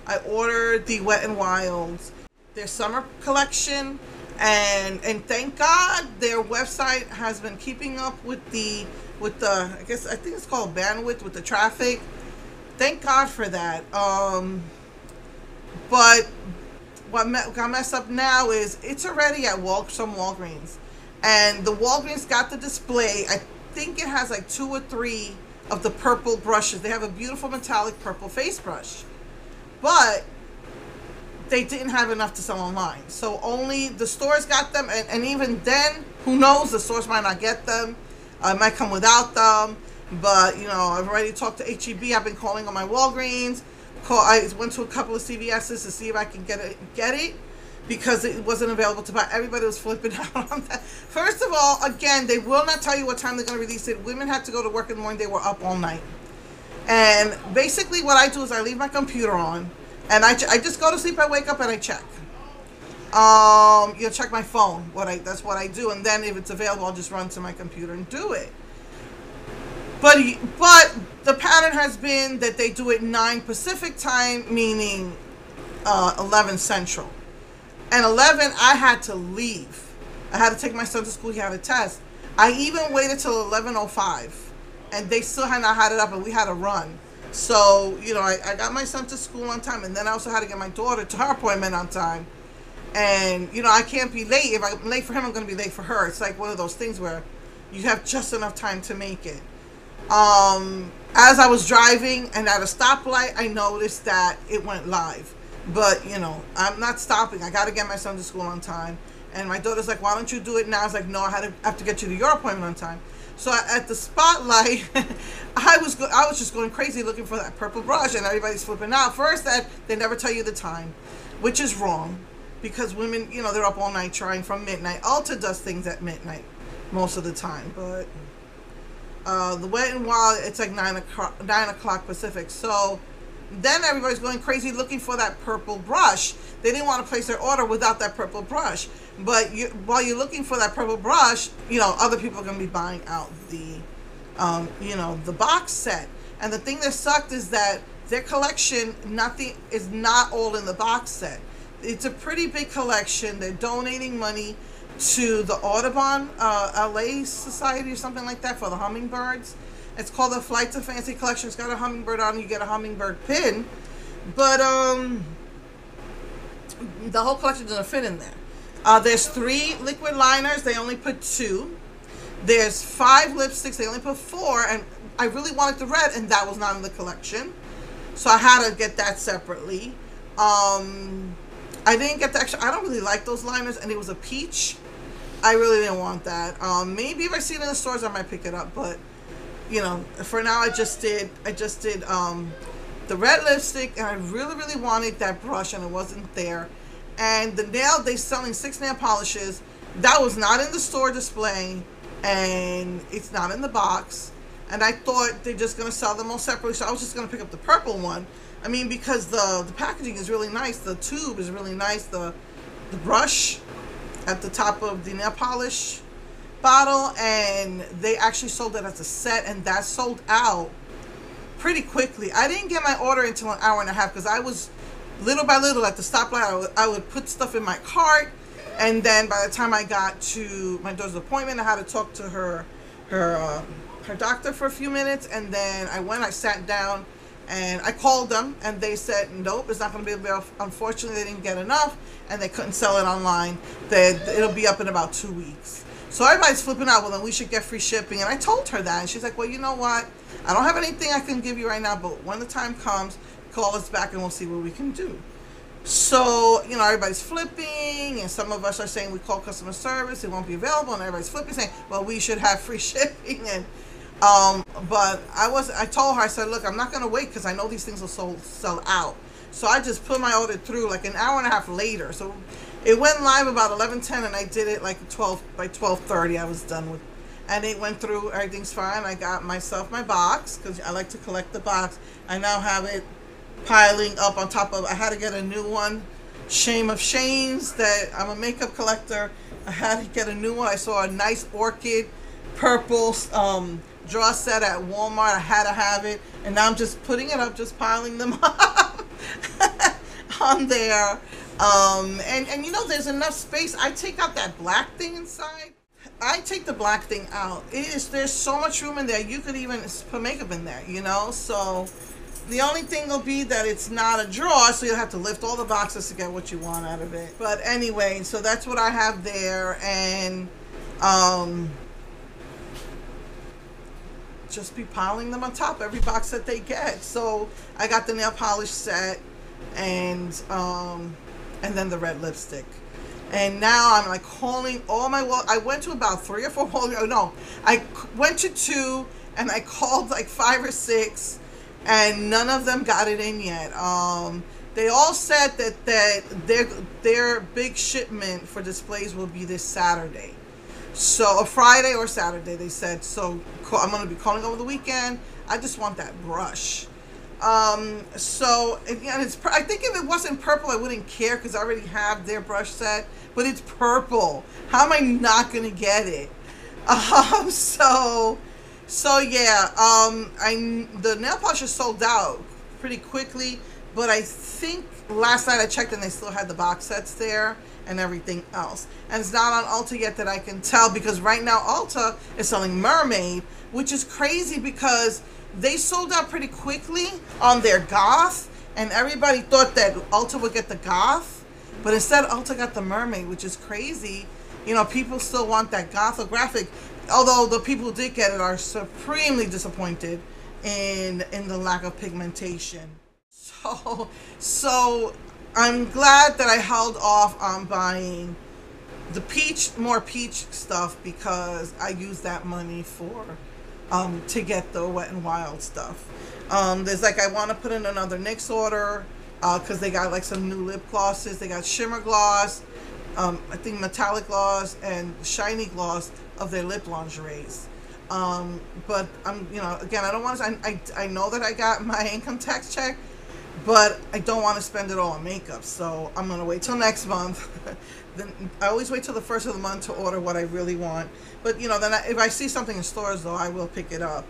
I ordered the Wet and Wilds, their summer collection, and thank God their website has been keeping up with the I think it's called bandwidth with the traffic. Thank God for that. But what got messed up now is it's already at some Walgreens, and the Walgreens got the display. I think it has like 2 or 3 of the purple brushes. They have a beautiful metallic purple face brush, but they didn't have enough to sell online. So only the stores got them, and even then, who knows? The stores might not get them. It might come without them. But I've already talked to HEB. I've been calling on my Walgreens. I went to a couple of CVS's to see if I can get it because it wasn't available to buy. Everybody was flipping out on that. First of all, again, they will not tell you what time they're going to release it. Women had to go to work in the morning. They were up all night. And basically what I do is I leave my computer on, and I just go to sleep. I wake up and I check. Check my phone. That's what I do. And then if it's available, I'll just run to my computer and do it. But the pattern has been that they do it 9 Pacific time, meaning 11 Central. And 11, I had to leave. I had to take my son to school. He had a test. I even waited till 11:05, and they still had not had it up, and we had to run. So, I got my son to school on time, and then I also had to get my daughter to her appointment on time. And, I can't be late. If I'm late for him, I'm going to be late for her. It's like one of those things where you have just enough time to make it. As I was driving and at a stoplight, I noticed that it went live. But, I'm not stopping. I got to get my son to school on time. And my daughter's like, why don't you do it now? I was like, no, I have to get you to your appointment on time. So at the spotlight, I was just going crazy looking for that purple brush, and everybody's flipping out. First, that they never tell you the time, which is wrong, because women, they're up all night trying from midnight. Ulta does things at midnight most of the time, but the Wet and Wild, it's like 9 o'clock Pacific. So then everybody's going crazy looking for that purple brush. They didn't want to place their order without that purple brush. But while you're looking for that purple brush, other people are going to be buying out the box set. And the thing that sucked is that their collection, is not all in the box set. It's a pretty big collection. They're donating money to the Audubon LA Society or something like that for the hummingbirds. It's called the Flight to Fancy collection. It's got a hummingbird on it. You get a hummingbird pin. But the whole collection doesn't fit in there. There's 3 liquid liners. They only put 2. There's 5 lipsticks. They only put 4. And I really wanted the red, and that was not in the collection. So I had to get that separately. I didn't get the extra. I don't really like those liners, and it was a peach. I really didn't want that. Maybe if I see it in the stores, I might pick it up. But for now, I just did the red lipstick, and I really, really wanted that brush, and it wasn't there. And they're selling 6 nail polishes. That was not in the store display, and it's not in the box. And I thought they're just going to sell them all separately, so I was just going to pick up the purple one. I mean, because the packaging is really nice. The tube is really nice. The brush at the top of the nail polish bottle, and they actually sold it as a set, and that sold out pretty quickly. I didn't get my order until an hour and a half because I was little by little at the stoplight. I would put stuff in my cart, and then by the time I got to my daughter's appointment, I had to talk to her doctor for a few minutes, and then I sat down, and I called them, and they said, nope, it's not going to be available. Unfortunately, they didn't get enough, and they couldn't sell it online. It'll be up in about 2 weeks. So everybody's flipping out. Well, then we should get free shipping. And I told her that, and she's like, well, you know what? I don't have anything I can give you right now, but when the time comes, call us back, and we'll see what we can do. So, everybody's flipping, and some of us are saying we call customer service, it won't be available, and everybody's flipping, saying, well, we should have free shipping. And but I told her, I said, look, I'm not going to wait because I know these things will sell out. So I just put my order through like an hour and a half later. So it went live about 11:10, and I did it like by 12:30 I was done with. And it went through, everything's fine. I got myself my box because I like to collect the box. I now have it piling up on top of, I had to get a new one. Shame of shames that I'm a makeup collector. I had to get a new one. I saw a nice orchid purple draw set at Walmart. I had to have it, and now I'm just putting it up, just piling them up. on there. And you know, there's enough space. I take out that black thing inside. I take the black thing out. There's so much room in there. You could even put makeup in there, you know? So the only thing will be that it's not a drawer, so you'll have to lift all the boxes to get what you want out of it. But anyway, so that's what I have there. And just be piling them on top every box that they get. So I got the nail polish set and then the red lipstick. And now I'm like calling all my I went to about 3 or 4 no, I went to 2 and I called like 5 or 6 and none of them got it in yet. They all said that their big shipment for displays will be this Saturday. So a Friday or Saturday, they said. So I'm going to be calling over the weekend. I just want that brush. So again, I think if it wasn't purple, I wouldn't care because I already have their brush set. But it's purple. How am I not going to get it? So yeah. The nail polish is sold out pretty quickly. But I think last night I checked and they still had the box sets there and everything else. And it's not on Ulta yet that I can tell, because right now Ulta is selling Mermaid, which is crazy because they sold out pretty quickly on their Goth, and everybody thought that Ulta would get the Goth, but instead Ulta got the Mermaid, which is crazy. You know, people still want that Gothographic, although the people who did get it are supremely disappointed in the lack of pigmentation. So I'm glad that I held off on buying the more peach stuff, because I used that money for to get the Wet n Wild stuff. There's like, I want to put in another NYX order because they got like some new lip glosses. They got shimmer gloss, I think metallic gloss, and shiny gloss of their lip lingeries. But you know, again, I don't want to. I know that I got my income tax check, but I don't want to spend it all on makeup, so I'm going to wait till next month. Then I always wait till the first of the month to order what I really want. But, you know, then if I see something in stores, though, I will pick it up.